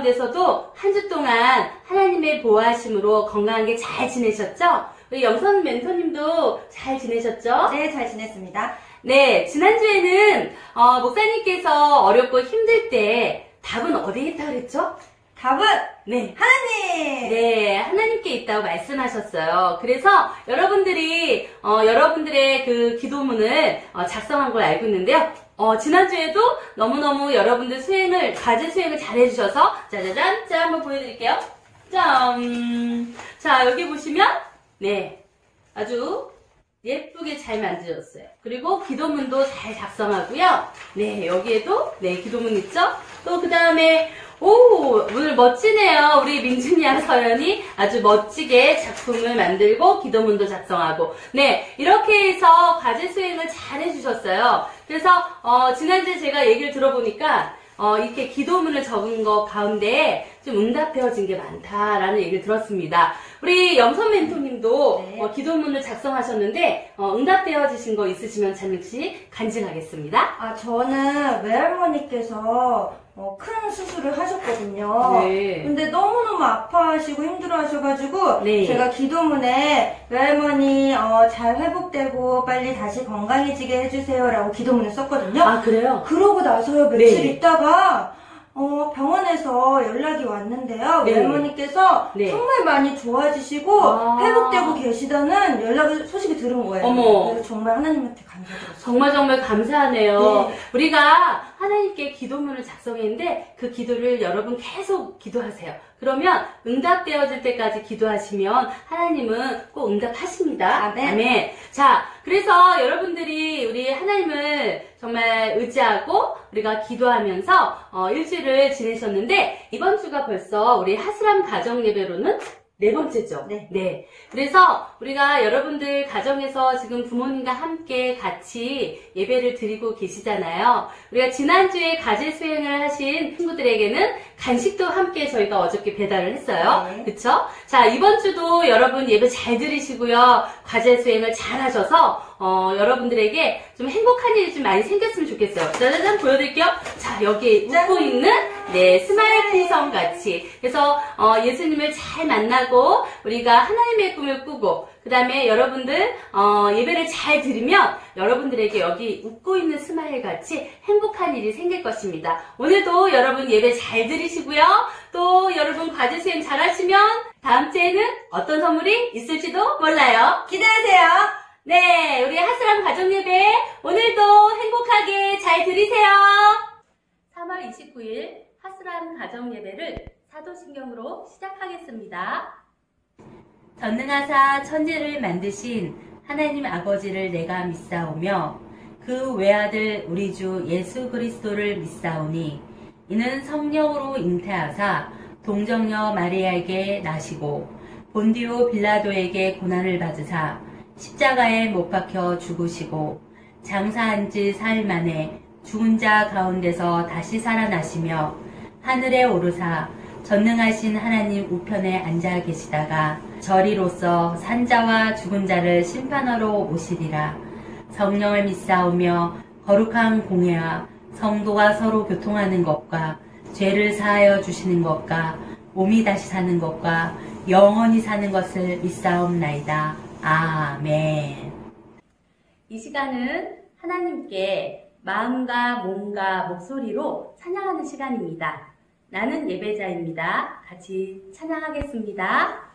가운데서도 한 주 동안 하나님의 보호하심으로 건강하게 잘 지내셨죠? 우리 영선 멘토님도 잘 지내셨죠? 네, 잘 지냈습니다. 네, 지난주에는 목사님께서 어렵고 힘들 때 답은 어디에 있다고 그랬죠? 답은 네, 하나님! 네, 하나님께 있다고 말씀하셨어요. 그래서 여러분들이 여러분들의 그 기도문을 작성한 걸 알고 있는데요. 지난주에도 너무너무 여러분들 과제 수행을 잘 해주셔서 짜자잔, 짠 한번 보여드릴게요. 짠! 자, 여기 보시면 네, 아주 예쁘게 잘 만들었어요. 그리고 기도문도 잘 작성하고요. 네, 여기에도 네, 기도문 있죠? 또 그 다음에 오늘 멋지네요. 우리 민준이랑 서연이 아주 멋지게 작품을 만들고 기도문도 작성하고 네, 이렇게 해서 과제 수행을 잘 해주셨어요. 그래서 지난주에 제가 얘기를 들어보니까 이렇게 기도문을 적은 것 가운데 좀 응답되어진 게 많다라는 얘기를 들었습니다. 우리 영선 멘토님도 네. 기도문을 작성하셨는데 응답되어지신 거 있으시면 잠시 간증하겠습니다. 저는 외할머니께서 큰 수술을 하셨거든요. 네. 근데 너무너무 아파하시고 힘들어하셔가지고 네. 제가 기도문에 외할머니 잘 회복되고 빨리 다시 건강해지게 해주세요라고 기도문을 썼거든요. 아, 그래요? 그러고 나서요 며칠 네. 있다가 병원에서 연락이 왔는데요. 네. 외할머니께서 네. 정말 많이 좋아지시고 회복되고 계시다는 소식이 들은 거예요. 어머. 그래서 정말 하나님한테 감사드렸어요. 정말 감사하네요. 네. 우리가 하나님께 기도문을 작성했는데 그 기도를 여러분 계속 기도하세요. 그러면 응답되어질 때까지 기도하시면 하나님은 꼭 응답하십니다. 아멘. 자, 그래서 여러분들이 우리 하나님을 정말 의지하고 우리가 기도하면서 일주일을 지내셨는데 이번 주가 벌써 우리 하스람 가정 예배로는 네 번째죠. 네. 그래서 우리가 여러분들 가정에서 지금 부모님과 함께 같이 예배를 드리고 계시잖아요. 우리가 지난주에 과제 수행을 하신 친구들에게는 간식도 함께 저희가 어저께 배달을 했어요. 네. 그쵸? 자, 이번 주도 여러분 예배 잘 들으시고요. 과제 수행을 잘 하셔서 여러분들에게 좀 행복한 일이 좀 많이 생겼으면 좋겠어요. 짜자잔 보여드릴게요. 자, 여기에 웃고 있는 네, 스마일 풍선 같이. 그래서 예수님을 잘 만나고 우리가 하나님의 꿈을 꾸고 그 다음에 여러분들 예배를 잘 드리면 여러분들에게 여기 웃고 있는 스마일 같이 행복한 일이 생길 것입니다. 오늘도 여러분 예배 잘 드리시고요. 또 여러분 과제 수행 잘 하시면 다음 주에는 어떤 선물이 있을지도 몰라요. 기대하세요. 네, 우리 하스람 가정 예배 오늘도 행복하게 잘 드리세요. 3월 29일 하스람 가정 예배를 사도신경으로 시작하겠습니다. 전능하사 천지를 만드신 하나님 아버지를 내가 믿사오며 그 외아들 우리 주 예수 그리스도를 믿사오니 이는 성령으로 잉태하사 동정녀 마리아에게 나시고 본디오 빌라도에게 고난을 받으사 십자가에 못 박혀 죽으시고 장사한 지 사흘 만에 죽은 자 가운데서 다시 살아나시며 하늘에 오르사 전능하신 하나님 우편에 앉아 계시다가 저리로서 산자와 죽은 자를 심판하러 오시리라. 성령을 믿사오며 거룩한 공회와 성도가 서로 교통하는 것과 죄를 사하여 주시는 것과 몸이 다시 사는 것과 영원히 사는 것을 믿사옵나이다. 아멘. 이 시간은 하나님께 마음과 몸과 목소리로 찬양하는 시간입니다. 나는 예배자입니다. 같이 찬양하겠습니다.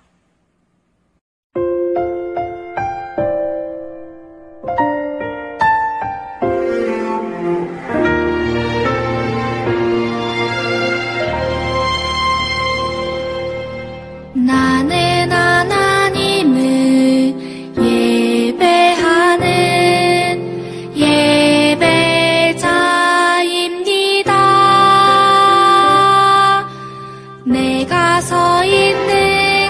나는 하나님을 예배하는 예배자입니다. 내가 서 있는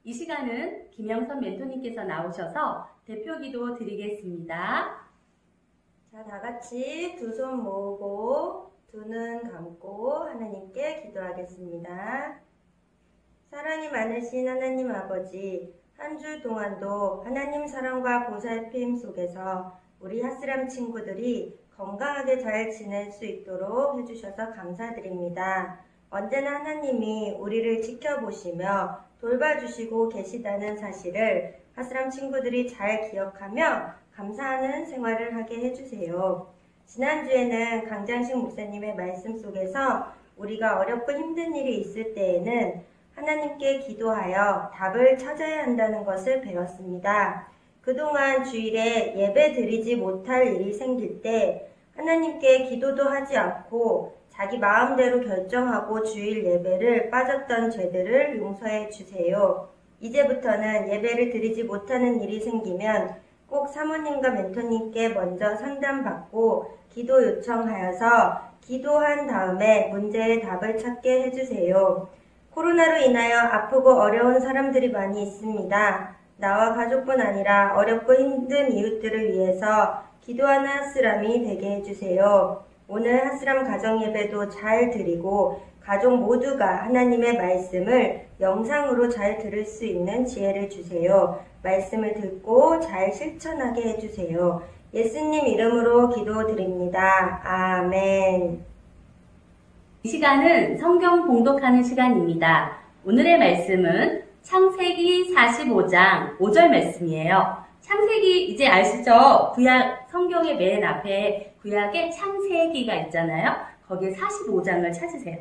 이 시간은 김영선 멘토님께서 나오셔서 대표 기도 드리겠습니다. 자, 다 같이 두 손 모으고 두 눈 감고 하나님께 기도하겠습니다. 사랑이 많으신 하나님 아버지, 한 주 동안도 하나님 사랑과 보살핌 속에서 우리 핫스람 친구들이 건강하게 잘 지낼 수 있도록 해주셔서 감사드립니다. 언제나 하나님이 우리를 지켜보시며 돌봐주시고 계시다는 사실을 핫스람 친구들이 잘 기억하며 감사하는 생활을 하게 해주세요. 지난주에는 강장식 목사님의 말씀 속에서 우리가 어렵고 힘든 일이 있을 때에는 하나님께 기도하여 답을 찾아야 한다는 것을 배웠습니다. 그동안 주일에 예배 드리지 못할 일이 생길 때 하나님께 기도도 하지 않고 자기 마음대로 결정하고 주일 예배를 빠졌던 죄들을 용서해 주세요. 이제부터는 예배를 드리지 못하는 일이 생기면 꼭 사모님과 멘토님께 먼저 상담받고 기도 요청하여서 기도한 다음에 문제의 답을 찾게 해주세요. 코로나로 인하여 아프고 어려운 사람들이 많이 있습니다. 나와 가족뿐 아니라 어렵고 힘든 이웃들을 위해서 기도하는 핫스람이 되게 해주세요. 오늘 핫스람 가정예배도 잘 드리고 가족 모두가 하나님의 말씀을 영상으로 잘 들을 수 있는 지혜를 주세요. 말씀을 듣고 잘 실천하게 해주세요. 예수님 이름으로 기도드립니다. 아멘. 이 시간은 성경 봉독하는 시간입니다. 오늘의 말씀은 창세기 45장 5절 말씀이에요. 창세기 이제 아시죠? 구약 성경의 맨 앞에 구약에 창세기가 있잖아요. 거기에 45장을 찾으세요.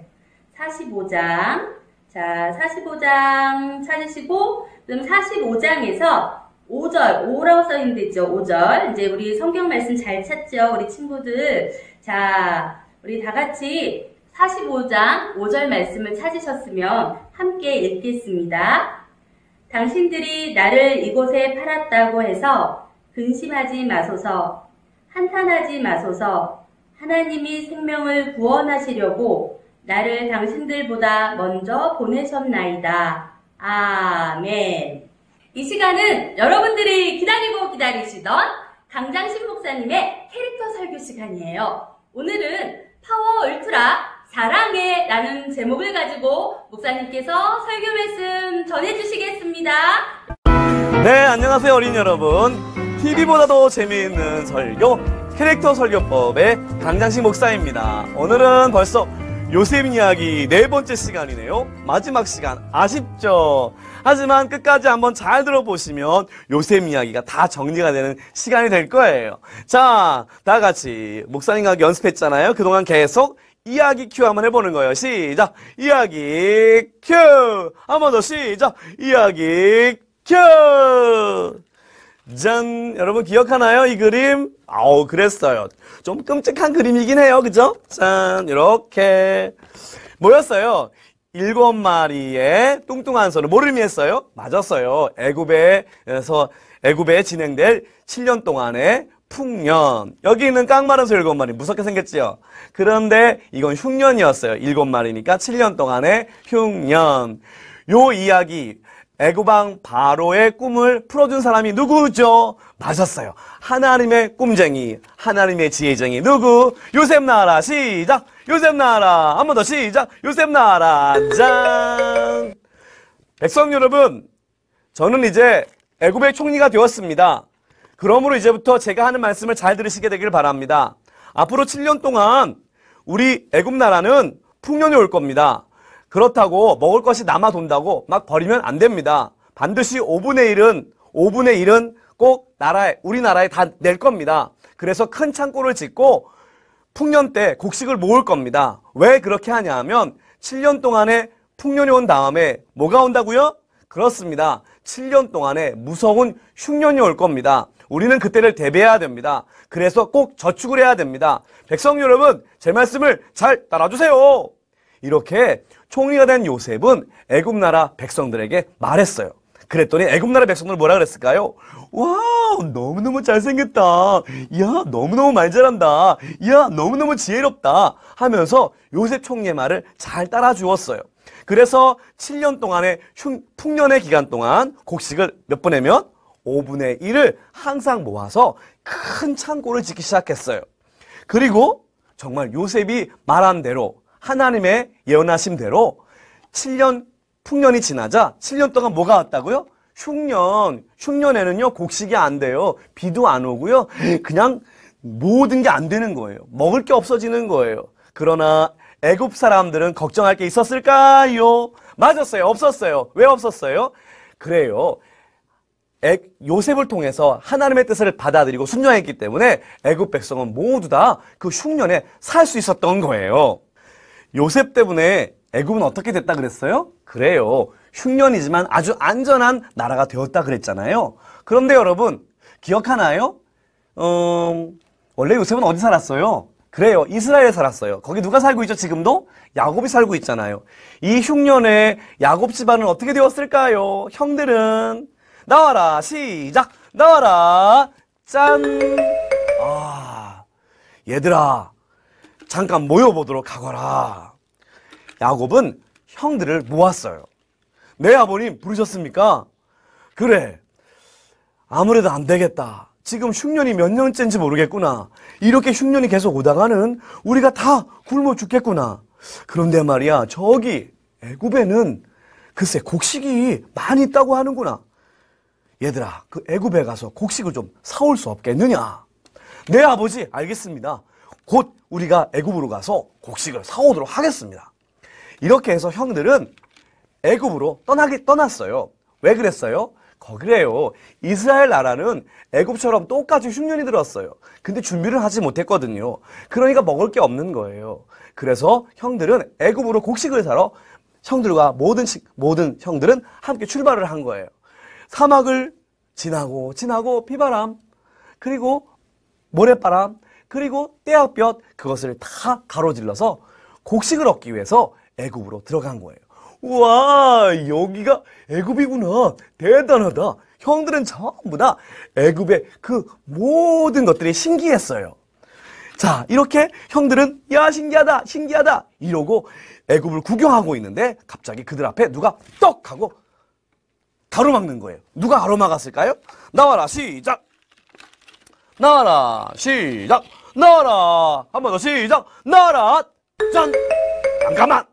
45장. 자, 45장 찾으시고 그럼 45장에서 5절, 5라고 써있는데 있죠? 5절. 이제 우리 성경 말씀 잘 찾죠? 우리 친구들. 자, 우리 다 같이 45장 5절 말씀을 찾으셨으면 함께 읽겠습니다. 당신들이 나를 이곳에 팔았다고 해서 근심하지 마소서, 한탄하지 마소서. 하나님이 생명을 구원하시려고 나를 당신들보다 먼저 보내셨나이다. 아멘. 이 시간은 여러분들이 기다리고 기다리시던 강장신 목사님의 캐릭터 설교 시간이에요. 오늘은 파워 울트라 사랑해 라는 제목을 가지고 목사님께서 설교 말씀 전해주시겠습니다. 네, 안녕하세요 어린이 여러분. TV보다도 재미있는 설교 캐릭터 설교법의 강장식 목사입니다. 오늘은 벌써 요셉 이야기 네 번째 시간이네요. 마지막 시간 아쉽죠? 하지만 끝까지 한번 잘 들어보시면 요셉 이야기가 다 정리가 되는 시간이 될 거예요. 자, 다 같이 목사님과 연습했잖아요. 그동안 계속 이야기 큐 한번 해보는 거예요. 시작! 이야기 큐! 한 번 더 시작! 이야기 큐! 짠! 여러분 기억하나요? 이 그림? 아우, 그랬어요. 좀 끔찍한 그림이긴 해요. 그죠? 짠! 이렇게. 뭐였어요? 7마리의 뚱뚱한 소를 뭘 의미했어요? 맞았어요. 애굽에 진행될 7년 동안의 풍년. 여기 있는 깡마른 소 7마리 무섭게 생겼지요? 그런데 이건 흉년이었어요. 7마리니까 7년 동안의 흉년. 요 이야기 애굽왕 바로의 꿈을 풀어준 사람이 누구죠? 맞았어요. 하나님의 꿈쟁이, 하나님의 지혜쟁이 누구? 요셉 나라. 시작! 요셉 나라. 한 번 더 시작! 요셉 나라. 짠! 백성 여러분, 저는 이제 애굽의 총리가 되었습니다. 그러므로 이제부터 제가 하는 말씀을 잘 들으시게 되길 바랍니다. 앞으로 7년 동안 우리 애굽 나라는 풍년이 올 겁니다. 그렇다고 먹을 것이 남아 돈다고 막 버리면 안 됩니다. 반드시 5분의 1은 꼭 우리나라에 다 낼 겁니다. 그래서 큰 창고를 짓고 풍년 때 곡식을 모을 겁니다. 왜 그렇게 하냐 하면 7년 동안에 풍년이 온 다음에 뭐가 온다고요? 그렇습니다. 7년 동안에 무서운 흉년이 올 겁니다. 우리는 그때를 대비해야 됩니다. 그래서 꼭 저축을 해야 됩니다. 백성 여러분, 제 말씀을 잘 따라주세요. 이렇게 총리가 된 요셉은 애굽 나라 백성들에게 말했어요. 그랬더니 애굽 나라 백성들 뭐라 그랬을까요? 와, 너무너무 잘생겼다. 야, 너무너무 말 잘한다. 야, 너무너무 지혜롭다. 하면서 요셉 총리의 말을 잘 따라 주었어요. 그래서 7년 동안의 풍년의 기간 동안 곡식을 몇 분의면 5분의 1을 항상 모아서 큰 창고를 짓기 시작했어요. 그리고 정말 요셉이 말한 대로 하나님의 예언하신 대로 7년 풍년이 지나자 7년 동안 뭐가 왔다고요? 흉년. 흉년에는요 곡식이 안 돼요. 비도 안 오고요. 그냥 모든 게 안 되는 거예요. 먹을 게 없어지는 거예요. 그러나 애굽 사람들은 걱정할 게 있었을까요? 맞았어요. 없었어요. 왜 없었어요? 그래요. 요셉을 통해서 하나님의 뜻을 받아들이고 순종했기 때문에 애굽 백성은 모두 다 그 흉년에 살 수 있었던 거예요. 요셉 때문에 애굽은 어떻게 됐다 그랬어요? 그래요. 흉년이지만 아주 안전한 나라가 되었다 그랬잖아요. 그런데 여러분 기억하나요? 원래 요셉은 어디 살았어요? 그래요. 이스라엘에 살았어요. 거기 누가 살고 있죠? 지금도? 야곱이 살고 있잖아요. 이 흉년에 야곱 집안은 어떻게 되었을까요? 형들은 나와라. 시작. 나와라. 짠. 얘들아 잠깐 모여보도록 하거라. 야곱은 형들을 모았어요. 네 아버님 부르셨습니까? 그래. 아무래도 안 되겠다. 지금 흉년이 몇 년째인지 모르겠구나. 이렇게 흉년이 계속 오다가는 우리가 다 굶어 죽겠구나. 그런데 말이야 저기 애굽에는 글쎄 곡식이 많이 있다고 하는구나. 얘들아 그 애굽에 가서 곡식을 좀 사올 수 없겠느냐. 네 아버지 알겠습니다. 곧 우리가 애굽으로 가서 곡식을 사오도록 하겠습니다. 이렇게 해서 형들은 애굽으로 떠났어요. 왜 그랬어요? 거기래요. 이스라엘 나라는 애굽처럼 똑같이 흉년이 들었어요. 근데 준비를 하지 못했거든요. 그러니까 먹을 게 없는 거예요. 그래서 형들은 애굽으로 곡식을 사러 형들과 모든 형들은 함께 출발을 한 거예요. 사막을 지나고 비바람 그리고 모래바람 그리고 떼약볕 그것을 다 가로질러서 곡식을 얻기 위해서 애굽으로 들어간 거예요. 우와 여기가 애굽이구나. 대단하다. 형들은 전부 다 애굽의 그 모든 것들이 신기했어요. 자 이렇게 형들은 야 신기하다 이러고 애굽을 구경하고 있는데 갑자기 그들 앞에 누가 떡 하고 가로막는 거예요. 누가 가로막았을까요? 나와라 시작. 나와라 시작. 나와라 한 번 더 시작. 나와라 짠. 잠깐만.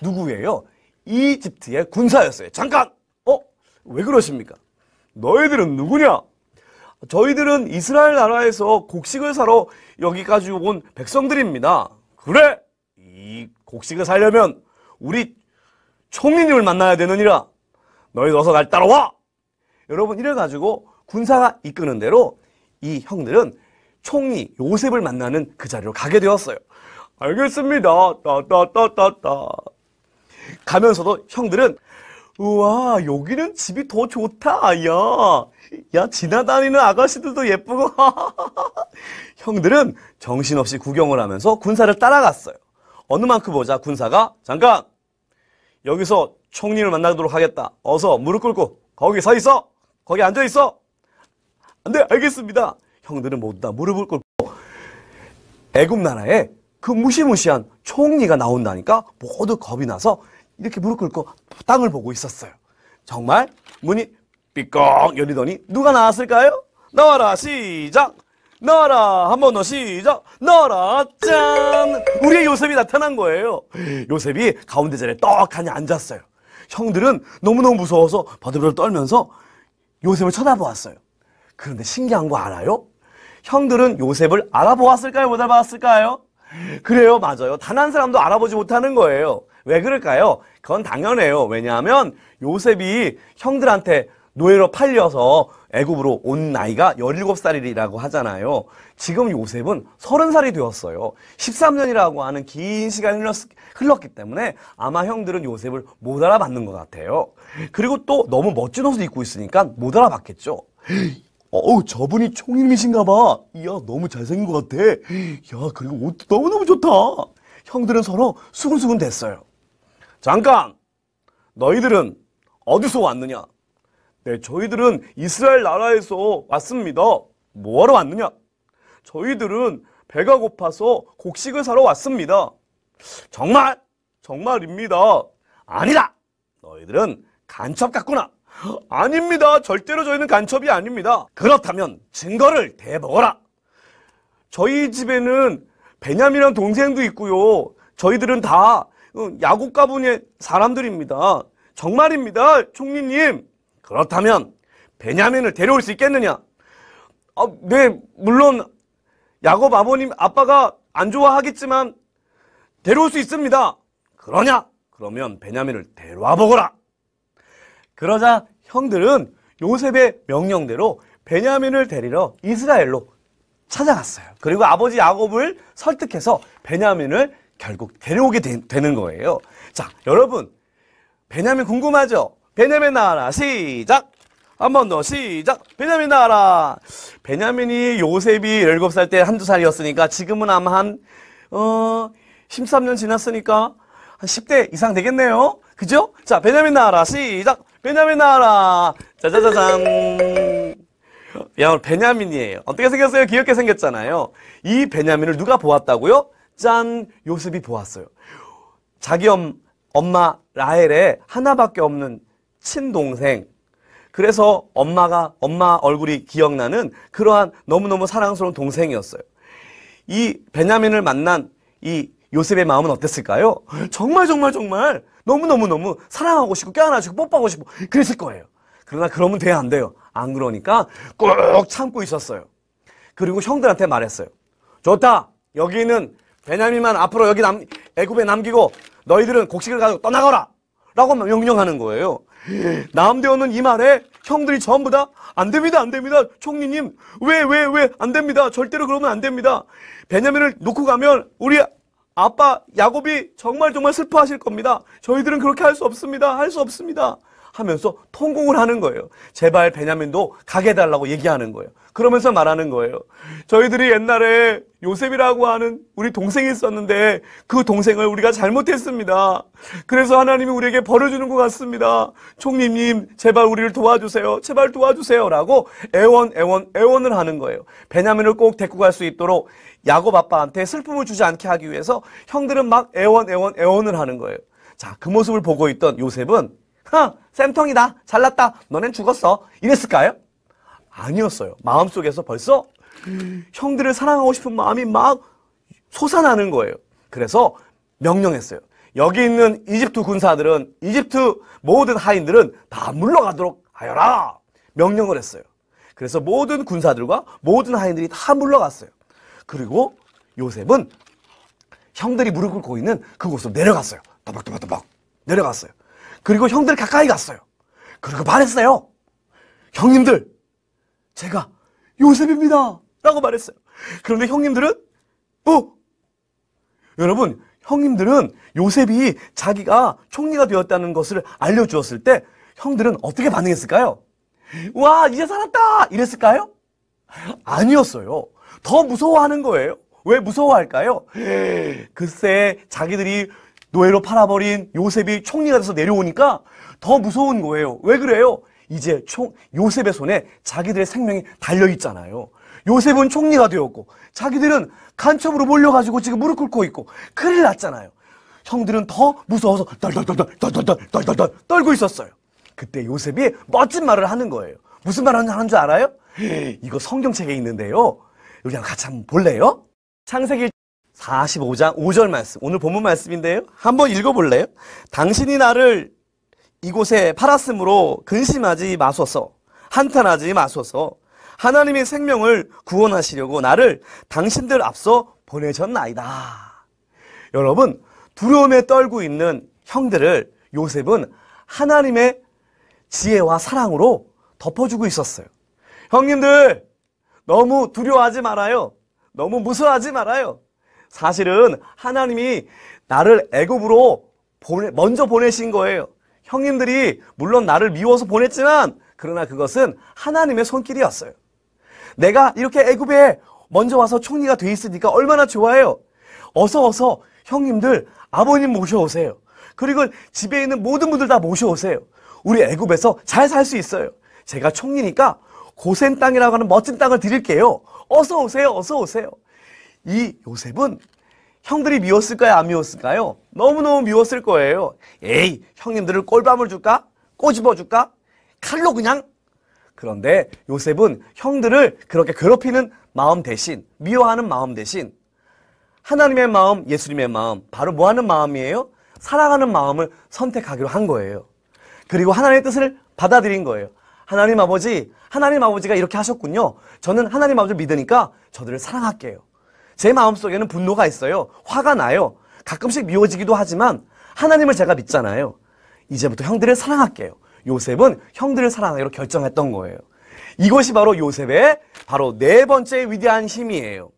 누구예요? 이집트의 군사였어요. 잠깐! 왜 그러십니까? 너희들은 누구냐? 저희들은 이스라엘 나라에서 곡식을 사러 여기까지 온 백성들입니다. 그래? 이 곡식을 사려면 우리 총리님을 만나야 되느니라. 너희들 어서 날 따라와! 여러분 이래가지고 군사가 이끄는 대로 이 형들은 총리 요셉을 만나는 그 자리로 가게 되었어요. 알겠습니다. 따따따따따. 가면서도 형들은 우와 여기는 집이 더 좋다. 야 지나다니는 아가씨들도 예쁘고. 형들은 정신없이 구경을 하면서 군사를 따라갔어요. 어느 만큼 보자 군사가 잠깐 여기서 총리를 만나도록 하겠다. 어서 무릎 꿇고 거기 서 있어. 거기 앉아 있어. 네 알겠습니다. 형들은 모두 다 무릎을 꿇고 애굽 나라에 그 무시무시한 총리가 나온다니까 모두 겁이 나서 이렇게 무릎 꿇고 땅을 보고 있었어요. 정말 문이 삐걱 열리더니 누가 나왔을까요? 나와라 시작. 나와라 한 번 더 시작. 나와라 짠. 우리의 요셉이 나타난 거예요. 요셉이 가운데 자리에 떡하니 앉았어요. 형들은 너무너무 무서워서 버들버들 떨면서 요셉을 쳐다보았어요. 그런데 신기한 거 알아요? 형들은 요셉을 알아보았을까요? 못 알아봤을까요? 그래요, 맞아요. 단 한 사람도 알아보지 못하는 거예요. 왜 그럴까요? 그건 당연해요. 왜냐하면 요셉이 형들한테 노예로 팔려서 애굽으로 온 나이가 17살이라고 하잖아요. 지금 요셉은 30살이 되었어요. 13년이라고 하는 긴 시간이 흘렀기 때문에 아마 형들은 요셉을 못 알아봤는 것 같아요. 그리고 또 너무 멋진 옷을 입고 있으니까 못 알아봤겠죠. 저분이 총리님이신가 봐. 이야, 너무 잘생긴 것 같아. 야, 그리고 옷도 너무너무 좋다. 형들은 서로 수근수근 됐어요. 잠깐! 너희들은 어디서 왔느냐? 네, 저희들은 이스라엘 나라에서 왔습니다. 뭐하러 왔느냐? 저희들은 배가 고파서 곡식을 사러 왔습니다. 정말? 정말입니다. 아니다. 너희들은 간첩 같구나. 아닙니다. 절대로 저희는 간첩이 아닙니다. 그렇다면 증거를 대보거라. 저희 집에는 베냐민이라는 동생도 있고요. 저희들은 다 야곱 가문의 사람들입니다. 정말입니다, 총리님. 그렇다면 베냐민을 데려올 수 있겠느냐? 네, 물론 야곱 아버님 아빠가 안 좋아하겠지만 데려올 수 있습니다. 그러냐? 그러면 베냐민을 데려와 보거라. 그러자 형들은 요셉의 명령대로 베냐민을 데리러 이스라엘로 찾아갔어요. 그리고 아버지 야곱을 설득해서 베냐민을 결국 데려오게 되는 거예요. 자, 여러분, 베냐민 궁금하죠? 베냐민 나와라. 시작! 한 번 더 시작! 베냐민 나와라. 베냐민이 요셉이 17살 때 한두 살이었으니까 지금은 아마 한 13년 지났으니까 한 10대 이상 되겠네요. 그죠? 자, 베냐민 나와라. 시작! 베냐민 나와라. 짜자자잔. 야, 베냐민이에요. 어떻게 생겼어요? 귀엽게 생겼잖아요. 이 베냐민을 누가 보았다고요? 짠! 요셉이 보았어요. 자기 엄마 라헬의 하나밖에 없는 친동생. 그래서 엄마 얼굴이 기억나는 그러한 너무너무 사랑스러운 동생이었어요. 이 베냐민을 만난 이 요셉의 마음은 어땠을까요? 정말 너무너무 사랑하고 싶고 껴안아주고 뽀뽀하고 싶고 그랬을 거예요. 그러나 그러면 돼야 안 돼요. 안 그러니까 꾹 참고 있었어요. 그리고 형들한테 말했어요. 좋다. 여기 있는 베냐민만 앞으로 여기 애굽에 남기고 너희들은 곡식을 가지고 떠나거라. 라고 명령하는 거예요. 남대원은 이 말에 형들이 전부 다 안 됩니다. 총리님. 왜 안 됩니다. 절대로 그러면 안 됩니다. 베냐민을 놓고 가면 우리 아빠 야곱이 정말 슬퍼하실 겁니다. 저희들은 그렇게 할 수 없습니다. 하면서 통곡을 하는 거예요. 제발 베냐민도 가게 해달라고 얘기하는 거예요. 그러면서 말하는 거예요. 저희들이 옛날에 요셉이라고 하는 우리 동생이 있었는데 그 동생을 우리가 잘못했습니다. 그래서 하나님이 우리에게 벌을 주는 것 같습니다. 총리님, 제발 우리를 도와주세요. 제발 도와주세요. 라고 애원을 하는 거예요. 베냐민을 꼭 데리고 갈 수 있도록 야곱 아빠한테 슬픔을 주지 않게 하기 위해서 형들은 막 애원을 하는 거예요. 자, 그 모습을 보고 있던 요셉은 쌤통이다. 잘났다. 너넨 죽었어. 이랬을까요? 아니었어요. 마음속에서 벌써 형들을 사랑하고 싶은 마음이 막 솟아나는 거예요. 그래서 명령했어요. 여기 있는 이집트 군사들은, 이집트 모든 하인들은 다 물러가도록 하여라. 명령을 했어요. 그래서 모든 군사들과 모든 하인들이 다 물러갔어요. 그리고 요셉은 형들이 무릎 꿇고 있는 그곳으로 내려갔어요. 또박또박 내려갔어요. 그리고 형들 가까이 갔어요. 그리고 말했어요. 형님들, 제가 요셉입니다. 라고 말했어요. 그런데 형님들은 여러분, 형님들은 요셉이 자기가 총리가 되었다는 것을 알려주었을 때 형들은 어떻게 반응했을까요? 와, 이제 살았다! 이랬을까요? 아니었어요. 더 무서워하는 거예요. 왜 무서워할까요? 글쎄, 자기들이 노예로 팔아버린 요셉이 총리가 돼서 내려오니까 더 무서운 거예요. 왜 그래요? 이제 요셉의 손에 자기들의 생명이 달려있잖아요. 요셉은 총리가 되었고 자기들은 간첩으로 몰려가지고 지금 무릎 꿇고 있고 큰일 났잖아요. 형들은 더 무서워서 덜덜덜 떨고 있었어요. 그때 요셉이 멋진 말을 하는 거예요. 무슨 말을 하는 줄 알아요? 이거 성경책에 있는데요. 우리랑 같이 한번 볼래요? 창세기 45장 5절 말씀, 오늘 본문 말씀인데요. 한번 읽어볼래요? 당신이 나를 이곳에 팔았으므로 근심하지 마소서, 한탄하지 마소서. 하나님의 생명을 구원하시려고 나를 당신들 앞서 보내셨나이다. 여러분, 두려움에 떨고 있는 형들을 요셉은 하나님의 지혜와 사랑으로 덮어주고 있었어요. 형님들, 너무 두려워하지 말아요. 너무 무서워하지 말아요. 사실은 하나님이 나를 애굽으로 먼저 보내신 거예요. 형님들이 물론 나를 미워서 보냈지만 그러나 그것은 하나님의 손길이었어요. 내가 이렇게 애굽에 먼저 와서 총리가 돼 있으니까 얼마나 좋아요. 어서 형님들 아버님 모셔오세요. 그리고 집에 있는 모든 분들 다 모셔오세요. 우리 애굽에서 잘 살 수 있어요. 제가 총리니까 고센 땅이라고 하는 멋진 땅을 드릴게요. 어서 오세요. 이 요셉은 형들이 미웠을까요? 안 미웠을까요? 너무너무 미웠을 거예요. 에이, 형님들을 꼴밤을 줄까? 꼬집어 줄까? 칼로 그냥? 그런데 요셉은 형들을 그렇게 괴롭히는 마음 대신, 미워하는 마음 대신 하나님의 마음, 예수님의 마음, 바로 뭐 하는 마음이에요? 사랑하는 마음을 선택하기로 한 거예요. 그리고 하나님의 뜻을 받아들인 거예요. 하나님 아버지가 이렇게 하셨군요. 저는 하나님 아버지를 믿으니까 저들을 사랑할게요. 제 마음속에는 분노가 있어요. 화가 나요. 가끔씩 미워지기도 하지만 하나님을 제가 믿잖아요. 이제부터 형들을 사랑할게요. 요셉은 형들을 사랑하기로 결정했던 거예요. 이것이 바로 요셉의 바로 네 번째 위대한 힘이에요.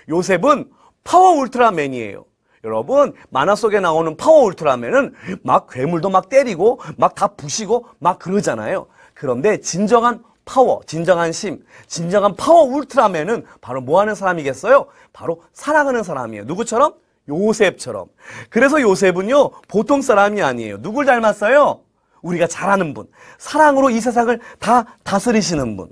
요셉은 파워 울트라맨이에요. 여러분, 만화 속에 나오는 파워 울트라맨은 막 괴물도 막 때리고 막 다 부시고 막 그러잖아요. 그런데 진정한 파워, 진정한 힘, 진정한 파워 울트라맨은 바로 뭐 하는 사람이겠어요? 바로 사랑하는 사람이에요. 누구처럼? 요셉처럼. 그래서 요셉은요, 보통 사람이 아니에요. 누굴 닮았어요? 우리가 잘 아는 분. 사랑으로 이 세상을 다 다스리시는 분.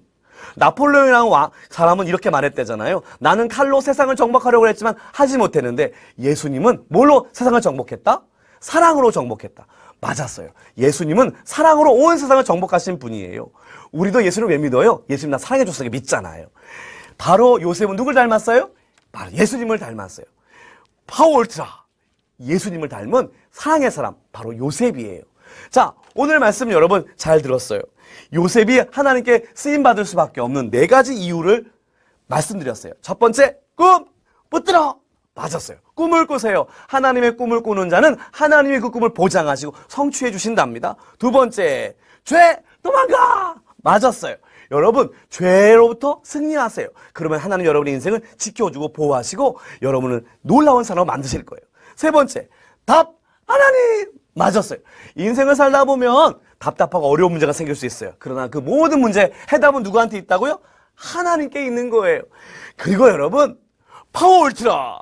나폴레옹이라는 사람은 이렇게 말했대잖아요. 나는 칼로 세상을 정복하려고 했지만 하지 못했는데 예수님은 뭘로 세상을 정복했다? 사랑으로 정복했다. 맞았어요. 예수님은 사랑으로 온 세상을 정복하신 분이에요. 우리도 예수를 왜 믿어요? 예수님 나 사랑해 줬으니까 믿잖아요. 바로 요셉은 누굴 닮았어요? 바로 예수님을 닮았어요. 파워 울트라, 예수님을 닮은 사랑의 사람, 바로 요셉이에요. 자, 오늘 말씀 여러분 잘 들었어요. 요셉이 하나님께 쓰임받을 수밖에 없는 네 가지 이유를 말씀드렸어요. 첫 번째, 꿈 붙들어. 맞았어요. 꿈을 꾸세요. 하나님의 꿈을 꾸는 자는 하나님이 그 꿈을 보장하시고 성취해 주신답니다. 두 번째, 죄 도망가. 맞았어요. 여러분, 죄로부터 승리하세요. 그러면 하나님 여러분의 인생을 지켜주고 보호하시고 여러분을 놀라운 사람으로 만드실 거예요. 세 번째, 답 하나님. 맞았어요. 인생을 살다 보면 답답하고 어려운 문제가 생길 수 있어요. 그러나 그 모든 문제의 해답은 누구한테 있다고요? 하나님께 있는 거예요. 그리고 여러분, 파워 울트라.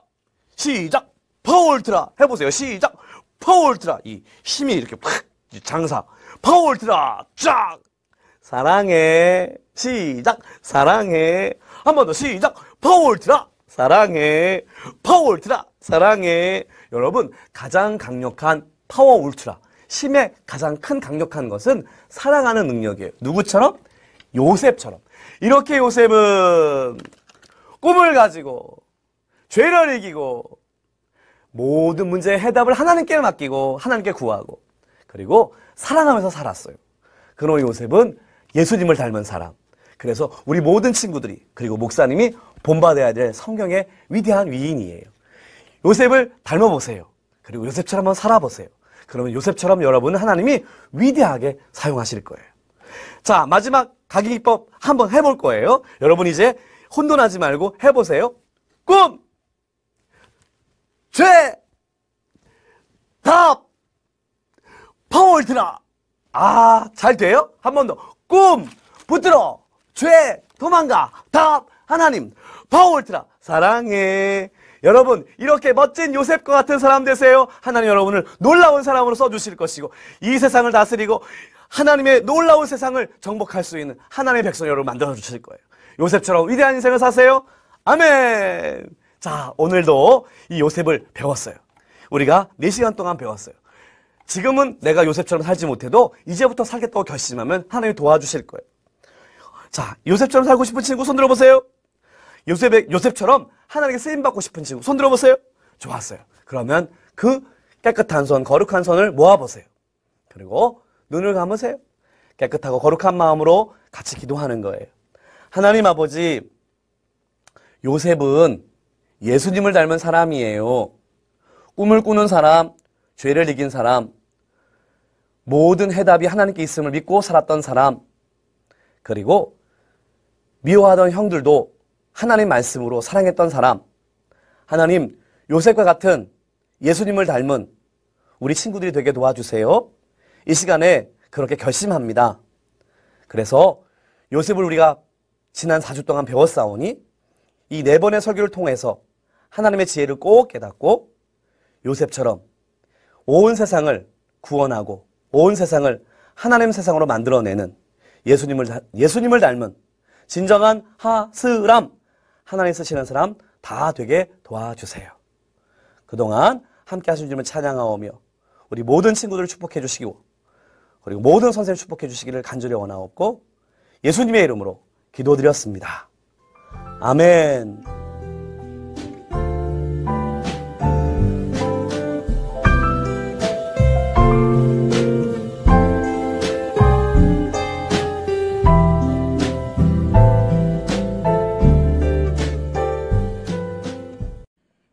시작. 파워 울트라. 해보세요. 시작. 파워 울트라. 이 힘이 이렇게 팍 장사. 파워 울트라. 쫙. 사랑해. 시작. 사랑해. 한 번 더 시작. 파워 울트라. 사랑해. 파워 울트라. 사랑해. 여러분, 가장 강력한 파워 울트라, 힘의 가장 큰 강력한 것은 사랑하는 능력이에요. 누구처럼? 요셉처럼. 이렇게 요셉은 꿈을 가지고 죄를 이기고 모든 문제의 해답을 하나님께 맡기고 하나님께 구하고 그리고 사랑하면서 살았어요. 그런 요셉은 예수님을 닮은 사람. 그래서 우리 모든 친구들이 그리고 목사님이 본받아야 될 성경의 위대한 위인이에요. 요셉을 닮아보세요. 그리고 요셉처럼 한번 살아보세요. 그러면 요셉처럼 여러분은 하나님이 위대하게 사용하실 거예요. 자, 마지막 가기기법 한번 해볼 거예요. 여러분 이제 혼돈하지 말고 해보세요. 꿈, 죄, 답, 파워 울트라. 아, 잘 돼요? 한 번 더. 꿈, 붙들어, 죄, 도망가, 답, 하나님, 파워 울트라, 사랑해. 여러분, 이렇게 멋진 요셉과 같은 사람 되세요. 하나님 여러분을 놀라운 사람으로 써주실 것이고 이 세상을 다스리고 하나님의 놀라운 세상을 정복할 수 있는 하나님의 백성 여러분 만들어 주실 거예요. 요셉처럼 위대한 인생을 사세요. 아멘. 자, 오늘도 이 요셉을 배웠어요. 우리가 4시간 동안 배웠어요. 지금은 내가 요셉처럼 살지 못해도 이제부터 살겠다고 결심하면 하나님이 도와주실 거예요. 자, 요셉처럼 살고 싶은 친구 손 들어보세요. 요셉처럼 하나님께 쓰임받고 싶은 친구 손 들어보세요. 좋았어요. 그러면 그 깨끗한 손, 거룩한 손을 모아보세요. 그리고 눈을 감으세요. 깨끗하고 거룩한 마음으로 같이 기도하는 거예요. 하나님 아버지, 요셉은 예수님을 닮은 사람이에요. 꿈을 꾸는 사람, 죄를 이긴 사람, 모든 해답이 하나님께 있음을 믿고 살았던 사람, 그리고 미워하던 형들도 하나님 말씀으로 사랑했던 사람, 하나님 요셉과 같은 예수님을 닮은 우리 친구들이 되게 도와주세요. 이 시간에 그렇게 결심합니다. 그래서 요셉을 우리가 지난 4주 동안 배웠사오니 이 4번의 설교를 통해서 하나님의 지혜를 꼭 깨닫고 요셉처럼 온 세상을 구원하고 온 세상을 하나님 세상으로 만들어내는 예수님을 닮은 진정한 하스람, 하나님 쓰시는 사람 다 되게 도와주세요. 그동안 함께 하신 주님을 찬양하오며 우리 모든 친구들을 축복해 주시고 그리고 모든 선생님 축복해 주시기를 간절히 원하옵고 예수님의 이름으로 기도드렸습니다. 아멘.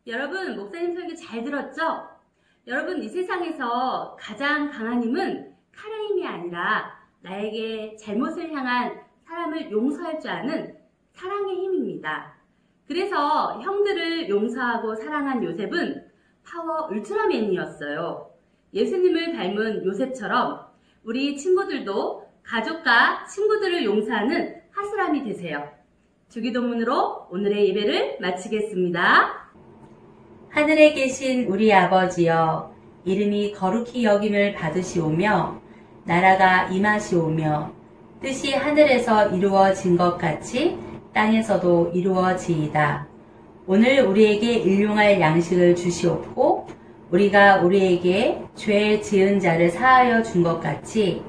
여러분, 목사님 설교 잘 들었죠? 여러분, 이 세상에서 가장 강한 힘은 칼의 힘이 아니라 나에게 잘못을 향한 사람을 용서할 줄 아는 사랑의 힘입니다. 그래서 형들을 용서하고 사랑한 요셉은 파워 울트라맨이었어요. 예수님을 닮은 요셉처럼 우리 친구들도 가족과 친구들을 용서하는 하스람이 되세요. 주기도문으로 오늘의 예배를 마치겠습니다. 하늘에 계신 우리 아버지여, 이름이 거룩히 여김을 받으시오며 나라가 임하시오며 뜻이 하늘에서 이루어진 것 같이 땅에서도 이루어지이다. 오늘 우리에게 일용할 양식을 주시옵고 우리가 우리에게 죄 지은 자를 사하여 준 것 같이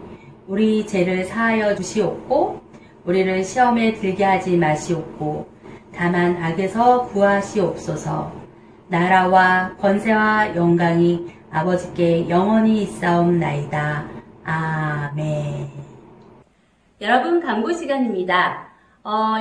우리 죄를 사하여 주시옵고 우리를 시험에 들게 하지 마시옵고 다만 악에서 구하시옵소서. 나라와 권세와 영광이 아버지께 영원히 있사옵나이다. 아멘. 여러분, 광고 시간입니다.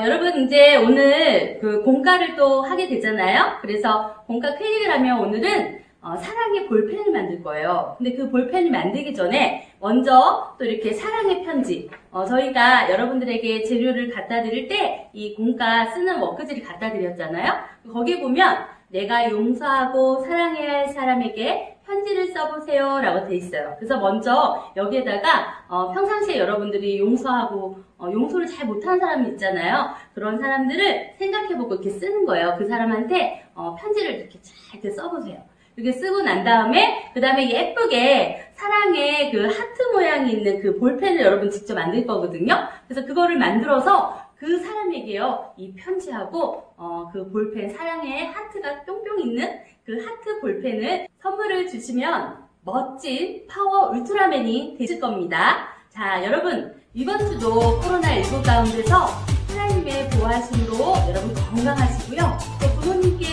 여러분, 이제 오늘 그 공과를 또 하게 되잖아요. 그래서 공과 클릭을 하면 오늘은 사랑의 볼펜을 만들 거예요. 근데 그 볼펜을 만들기 전에 먼저 또 이렇게 사랑의 편지, 저희가 여러분들에게 재료를 갖다 드릴 때 이 공과 쓰는 워크지를 갖다 드렸잖아요. 거기에 보면 내가 용서하고 사랑해야 할 사람에게 편지를 써보세요 라고 돼 있어요. 그래서 먼저 여기에다가 평상시에 여러분들이 용서하고 용서를 잘 못하는 사람이 있잖아요. 그런 사람들을 생각해보고 이렇게 쓰는 거예요. 그 사람한테 편지를 이렇게 잘 이렇게 써보세요. 이렇게 쓰고 난 다음에 그 다음에 예쁘게 사랑의 그 하트 모양이 있는 그 볼펜을 여러분 직접 만들 거거든요. 그래서 그거를 만들어서 그 사람에게요, 이 편지하고 그 볼펜, 사랑의 하트가 뿅뿅 있는 그 하트 볼펜을 선물을 주시면 멋진 파워 울트라맨이 되실 겁니다. 자, 여러분, 이번 주도 코로나19 가운데서 하나님의 보호하심으로 여러분 건강하시고요. 또 부모님께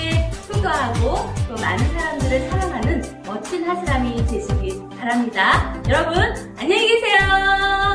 효도하고 또 많은 사람들을 사랑하는 멋진 하스람이 되시길 바랍니다. 여러분, 안녕히 계세요.